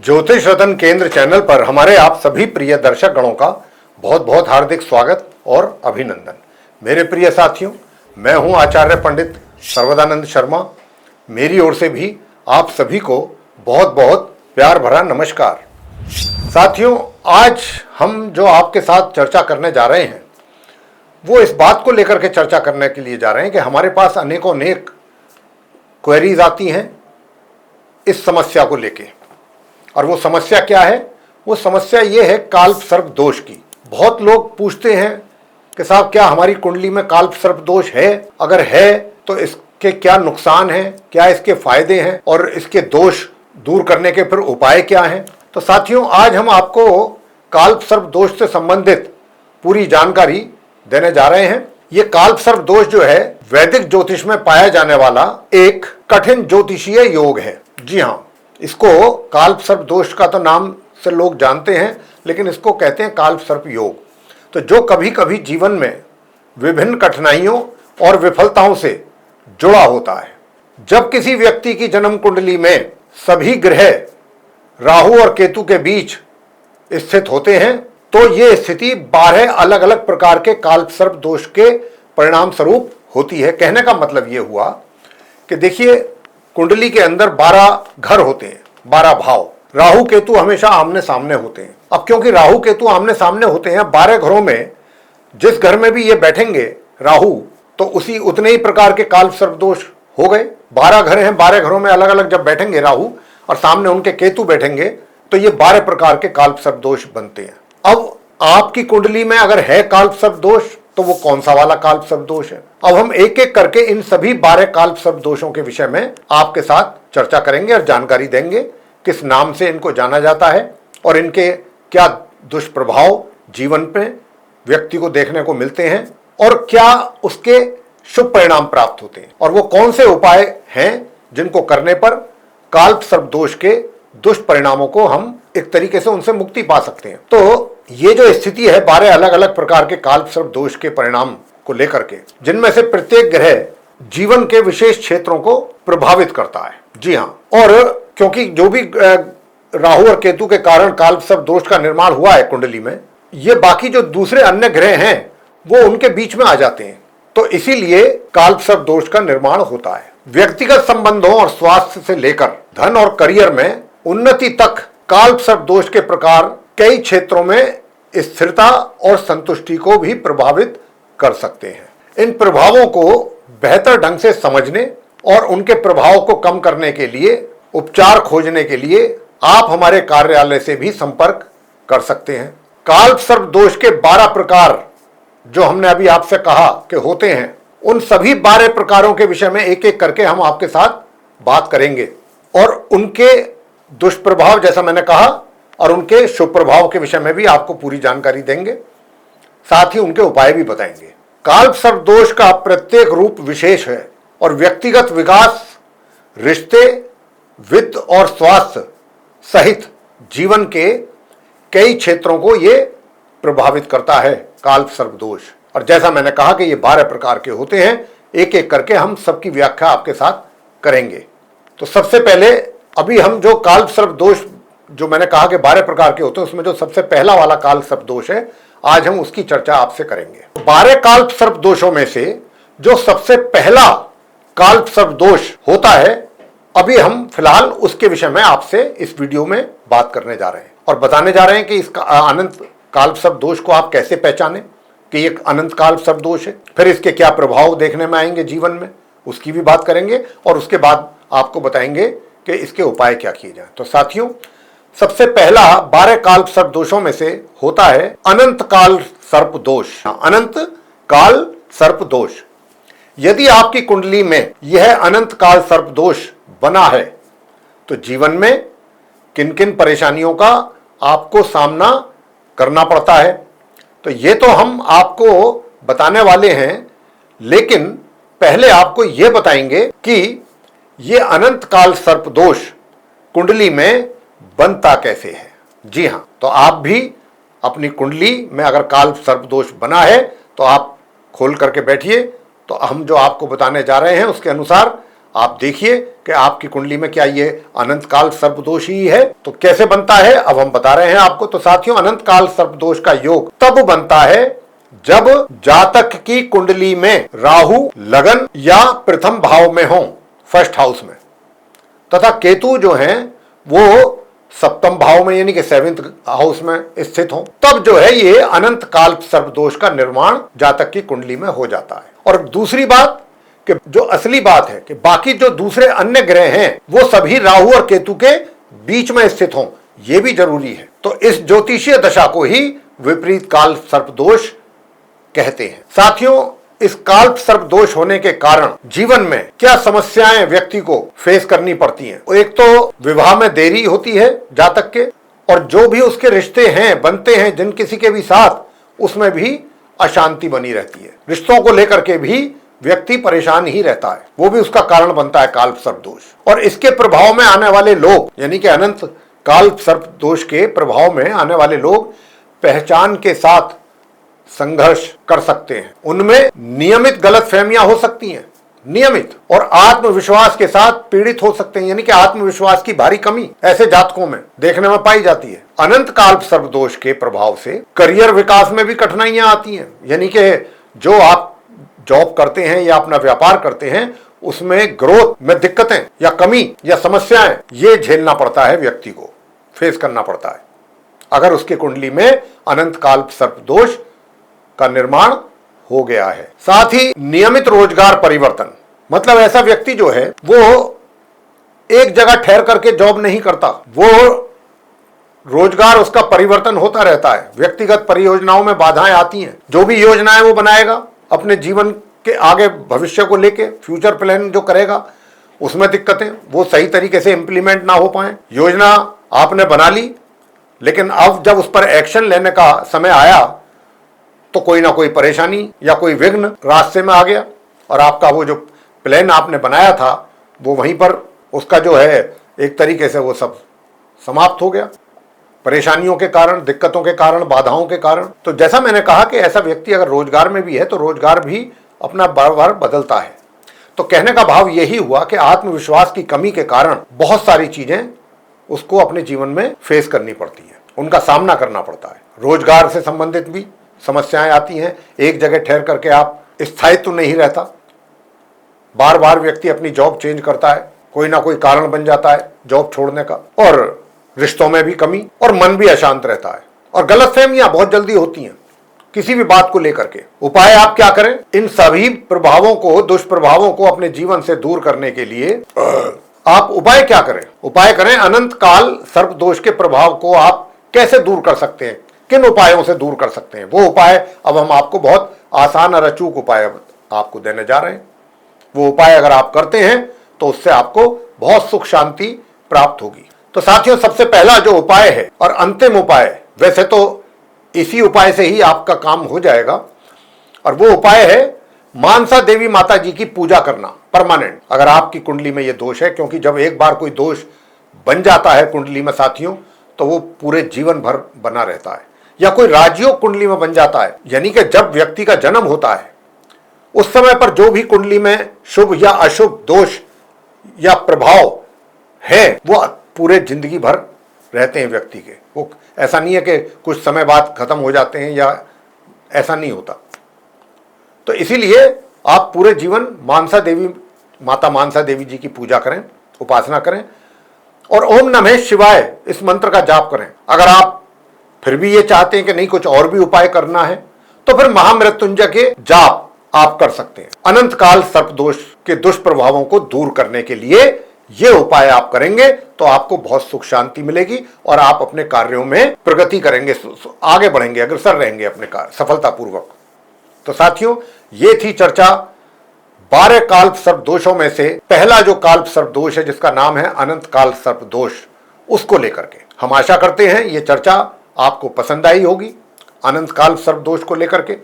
ज्योतिष रतन केंद्र चैनल पर हमारे आप सभी प्रिय दर्शक गणों का बहुत बहुत हार्दिक स्वागत और अभिनंदन। मेरे प्रिय साथियों, मैं हूं आचार्य पंडित सर्वदानंद शर्मा। मेरी ओर से भी आप सभी को बहुत बहुत प्यार भरा नमस्कार। साथियों, आज हम जो आपके साथ चर्चा करने जा रहे हैं वो इस बात को लेकर के चर्चा करने के लिए जा रहे हैं कि हमारे पास अनेकों अनेक क्वेरीज आती हैं इस समस्या को लेके। और वो समस्या क्या है? वो समस्या ये है काल्प सर्प दोष की। बहुत लोग पूछते हैं कि साहब, क्या हमारी कुंडली में काल्प सर्प दोष है? अगर है तो इसके क्या नुकसान हैं, क्या इसके फायदे हैं और इसके दोष दूर करने के फिर उपाय क्या हैं? तो साथियों, आज हम आपको काल्प सर्प दोष से संबंधित पूरी जानकारी देने जा रहे हैं। ये काल्प सर्प दोष जो है वैदिक ज्योतिष में पाया जाने वाला एक कठिन ज्योतिषीय योग है। जी हाँ, इसको काल्प सर्प दोष का तो नाम से लोग जानते हैं, लेकिन इसको कहते हैं काल्प सर्प योग। तो जो कभी कभी जीवन में विभिन्न कठिनाइयों और विफलताओं से जुड़ा होता है। जब किसी व्यक्ति की जन्म कुंडली में सभी ग्रह राहु और केतु के बीच स्थित होते हैं तो ये स्थिति 12 अलग अलग प्रकार के काल्प सर्प दोष के परिणाम स्वरूप होती है। कहने का मतलब ये हुआ कि देखिए, कुंडली के अंदर 12 घर होते हैं, 12 भाव। राहु केतु हमेशा आमने सामने होते हैं। अब क्योंकि राहु केतु आमने सामने होते हैं, 12 घरों में जिस घर में भी ये बैठेंगे राहु, तो उसी उतने ही प्रकार के काल्प सर्प दोष हो गए। 12 घर हैं, 12 घरों में अलग अलग जब बैठेंगे राहु और सामने उनके केतु बैठेंगे तो ये 12 प्रकार के काल्प सर्प दोष बनते हैं। अब आपकी कुंडली में अगर है काल्प सर्प दोष तो वो कौन सा वाला काल्प सर्प दोष है? अब हम एक एक करके इन सभी 12 काल्प सर्प दोषों के विषय में आपके साथ चर्चा करेंगे और जानकारी देंगे। किस नाम से इनको जाना जाता है और इनके क्या दुष्प्रभाव जीवन पे व्यक्ति को देखने को मिलते हैं और क्या उसके शुभ परिणाम प्राप्त होते हैं, और वो कौन से उपाय हैं जिनको करने पर काल्प सर्प दोष के दुष्परिणामों को हम एक तरीके से उनसे मुक्ति पा सकते हैं। तो ये जो स्थिति है 12 अलग अलग प्रकार के काल्प सर्प दोष के परिणाम को लेकर के, जिनमें से प्रत्येक ग्रह जीवन के विशेष क्षेत्रों को प्रभावित करता है। जी हाँ, और क्योंकि जो भी राहु और केतु के कारण काल्प सर्प दोष का निर्माण हुआ है कुंडली में, ये बाकी जो दूसरे अन्य ग्रह हैं वो उनके बीच में आ जाते हैं, तो इसीलिए काल्प सर्प दोष का निर्माण होता है। व्यक्तिगत संबंधों और स्वास्थ्य से लेकर धन और करियर में उन्नति तक काल्प सर्प दोष के प्रकार कई क्षेत्रों में स्थिरता और संतुष्टि को भी प्रभावित कर सकते हैं। इन प्रभावों को बेहतर ढंग से समझने और उनके प्रभाव को कम करने के लिए उपचार खोजने के लिए आप हमारे कार्यालय से भी संपर्क कर सकते हैं। काल्प सर्प दोष के 12 प्रकार जो हमने अभी आपसे कहा कि होते हैं, उन सभी 12 प्रकारों के विषय में एक एक करके हम आपके साथ बात करेंगे और उनके दुष्प्रभाव, जैसा मैंने कहा, और उनके शुभ प्रभाव के विषय में भी आपको पूरी जानकारी देंगे, साथ ही उनके उपाय भी बताएंगे। काल्प सर्प दोष का प्रत्येक रूप विशेष है और व्यक्तिगत विकास, रिश्ते, वित्त और स्वास्थ्य सहित जीवन के कई क्षेत्रों को ये प्रभावित करता है काल्प सर्प दोष। और जैसा मैंने कहा कि ये 12 प्रकार के होते हैं, एक एक करके हम सबकी व्याख्या आपके साथ करेंगे। तो सबसे पहले अभी हम जो काल्प सर्प दोष जो मैंने कहा कि 12 प्रकार के होते हैं, उसमें जो सबसे पहला वाला काल्प सर्प दोष है, आज हम उसकी चर्चा आपसे करेंगे। 12 काल्प सर्प दोषों में से जो सबसे पहला काल्प सर्प दोष होता है, अभी हम फिलहाल उसके विषय में आपसे इस वीडियो में बात करने जा रहे हैं और बताने जा रहे हैं कि इस अनंत काल्प सर्प दोष को आप कैसे पहचानें कि ये अनंत काल्प सर्प दोष है। फिर इसके क्या प्रभाव देखने में आएंगे जीवन में, उसकी भी बात करेंगे और उसके बाद आपको बताएंगे कि इसके उपाय क्या किए जाए। तो साथियों, सबसे पहला 12 काल्प सर्प दोषों में से होता है अनंत काल सर्प दोष। अनंत काल सर्प दोष, यदि आपकी कुंडली में यह अनंत काल सर्प दोष बना है तो जीवन में किन किन परेशानियों का आपको सामना करना पड़ता है, तो ये तो हम आपको बताने वाले हैं, लेकिन पहले आपको यह बताएंगे कि ये अनंत काल सर्प दोष कुंडली में बनता कैसे है। जी हाँ, तो आप भी अपनी कुंडली में अगर काल्प सर्प दोष बना है तो आप खोल करके बैठिए, तो हम जो आपको बताने जा रहे हैं उसके अनुसार आप देखिए कि आपकी कुंडली में क्या ये अनंत काल सर्पदोष ही है। तो कैसे बनता है अब हम बता रहे हैं आपको। तो साथियों, अनंत काल सर्पदोष का योग तब बनता है जब जातक की कुंडली में राहु लगन या प्रथम भाव में हो, फर्स्ट हाउस में, तथा केतु जो है वो सप्तम भाव में यानी कि 7th हाउस में स्थित हो, तब जो है ये अनंत काल सर्पदोष का निर्माण जातक की कुंडली में हो जाता है। और दूसरी बात कि जो असली बात है कि बाकी जो दूसरे अन्य ग्रह हैं वो सभी राहु और केतु के बीच में स्थित हों, ये भी जरूरी है। तो इस ज्योतिषीय दशा को ही विपरीत काल सर्पदोष कहते हैं। साथियों, इस काल सर्पदोष होने के कारण जीवन में क्या समस्याएं व्यक्ति को फेस करनी पड़ती हैं। एक तो विवाह में देरी होती है जातक के, और जो भी उसके रिश्ते हैं बनते हैं जिन किसी के भी साथ, उसमें भी अशांति बनी रहती है। रिश्तों को लेकर के भी व्यक्ति परेशान ही रहता है, वो भी उसका कारण बनता है काल सर्पदोष। और इसके प्रभाव में आने वाले लोग यानी कि अनंत काल सर्पदोष के प्रभाव में आने वाले लोग पहचान के साथ संघर्ष कर सकते हैं। उनमें नियमित गलतफहमियां हो सकती हैं, नियमित, और आत्मविश्वास के साथ पीड़ित हो सकते हैं, यानी कि आत्मविश्वास की भारी कमी ऐसे जातकों में देखने में पाई जाती है। अनंत काल सर्पदोष के प्रभाव से करियर विकास में भी कठिनाइयां आती हैं, यानी कि जो आप जॉब करते हैं या अपना व्यापार करते हैं उसमें ग्रोथ में दिक्कतें या कमी या समस्याएं ये झेलना पड़ता है, व्यक्ति को फेस करना पड़ता है अगर उसके कुंडली में अनंत काल सर्पदोष का निर्माण हो गया है। साथ ही नियमित रोजगार परिवर्तन, मतलब ऐसा व्यक्ति जो है वो एक जगह ठहर करके जॉब नहीं करता, वो रोजगार उसका परिवर्तन होता रहता है। व्यक्तिगत परियोजनाओं में बाधाएं आती हैं, जो भी योजनाएं वो बनाएगा अपने जीवन के आगे भविष्य को लेके, फ्यूचर प्लान जो करेगा उसमें दिक्कतें, वो सही तरीके से इंप्लीमेंट ना हो पाए। योजना आपने बना ली लेकिन अब जब उस पर एक्शन लेने का समय आया तो कोई ना कोई परेशानी या कोई विघ्न रास्ते में आ गया और आपका वो जो प्लान आपने बनाया था वो वहीं पर उसका जो है एक तरीके से वो सब समाप्त हो गया, परेशानियों के कारण, दिक्कतों के कारण, बाधाओं के कारण। तो जैसा मैंने कहा कि ऐसा व्यक्ति अगर रोजगार में भी है तो रोजगार भी अपना बार बार बदलता है। तो कहने का भाव यही हुआ कि आत्मविश्वास की कमी के कारण बहुत सारी चीजें उसको अपने जीवन में फेस करनी पड़ती है, उनका सामना करना पड़ता है। रोजगार से संबंधित भी समस्याएं आती हैं, एक जगह ठहर करके आप स्थायित्व नहीं रहता, बार बार व्यक्ति अपनी जॉब चेंज करता है, कोई ना कोई कारण बन जाता है जॉब छोड़ने का, और रिश्तों में भी कमी और मन भी अशांत रहता है, और गलतफहमियां बहुत जल्दी होती हैं किसी भी बात को लेकर के। उपाय आप क्या करें? इन सभी प्रभावों को, दुष्प्रभावों को अपने जीवन से दूर करने के लिए आप उपाय क्या करें? उपाय करें अनंत काल सर्पदोष के प्रभाव को आप कैसे दूर कर सकते हैं, किन उपायों से दूर कर सकते हैं। वो उपाय अब हम आपको बहुत आसान और अचूक उपाय आपको देने जा रहे हैं। वो उपाय अगर आप करते हैं तो उससे आपको बहुत सुख शांति प्राप्त होगी। तो साथियों, सबसे पहला जो उपाय है और अंतिम उपाय, वैसे तो इसी उपाय से ही आपका काम हो जाएगा, और वो उपाय है मानसा देवी माता जी की पूजा करना परमानेंट, अगर आपकी कुंडली में ये दोष है। क्योंकि जब एक बार कोई दोष बन जाता है कुंडली में साथियों तो वो पूरे जीवन भर बना रहता है। या कोई राजयोग कुंडली में बन जाता है, यानी कि जब व्यक्ति का जन्म होता है उस समय पर जो भी कुंडली में शुभ या अशुभ दोष या प्रभाव है वो पूरे जिंदगी भर रहते हैं व्यक्ति के। वो ऐसा नहीं है कि कुछ समय बाद खत्म हो जाते हैं, या ऐसा नहीं होता। तो इसीलिए आप पूरे जीवन मानसा देवी, माता मानसा देवी जी की पूजा करें, उपासना करें, और ओम नमः शिवाय इस मंत्र का जाप करें। अगर आप फिर भी ये चाहते हैं कि नहीं कुछ और भी उपाय करना है तो फिर महामृत्युंजय के जाप आप कर सकते हैं। अनंत काल सर्पदोष के दुष्प्रभावों को दूर करने के लिए ये उपाय आप करेंगे तो आपको बहुत सुख शांति मिलेगी और आप अपने कार्यों में प्रगति करेंगे, आगे बढ़ेंगे, अग्रसर रहेंगे अपने कार्य सफलतापूर्वक। तो साथियों, ये थी चर्चा 12 काल सर्पदोषों में से पहला जो काल सर्पदोष है जिसका नाम है अनंत काल सर्पदोष, उसको लेकर के। हम आशा करते हैं ये चर्चा आपको पसंद आई होगी अनंत काल सर्पदोष को लेकर के,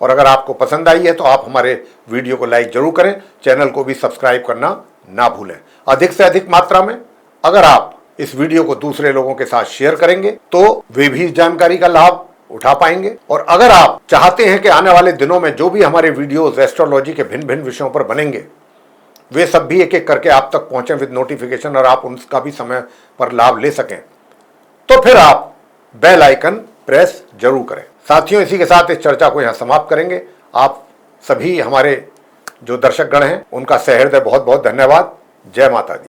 और अगर आपको पसंद आई है तो आप हमारे वीडियो को लाइक जरूर करें, चैनल को भी सब्सक्राइब करना ना भूलें। अधिक से अधिक मात्रा में अगर आप इस वीडियो को दूसरे लोगों के साथ शेयर करेंगे तो वे भी जानकारी का लाभ उठा पाएंगे। और अगर आप चाहते हैं कि आने वाले दिनों में जो भी हमारे वीडियोस एस्ट्रोलॉजी के भिन्न भिन्न विषयों पर बनेंगे वे सब भी एक एक करके आप तक पहुंचे विद नोटिफिकेशन और आप उनका भी समय पर लाभ ले सकें, तो फिर आप बेल आइकन प्रेस जरूर करें। साथियों, इसी के साथ इस चर्चा को यहां समाप्त करेंगे। आप सभी हमारे जो दर्शकगण हैं उनका सहृदय बहुत बहुत धन्यवाद। जय माता दी।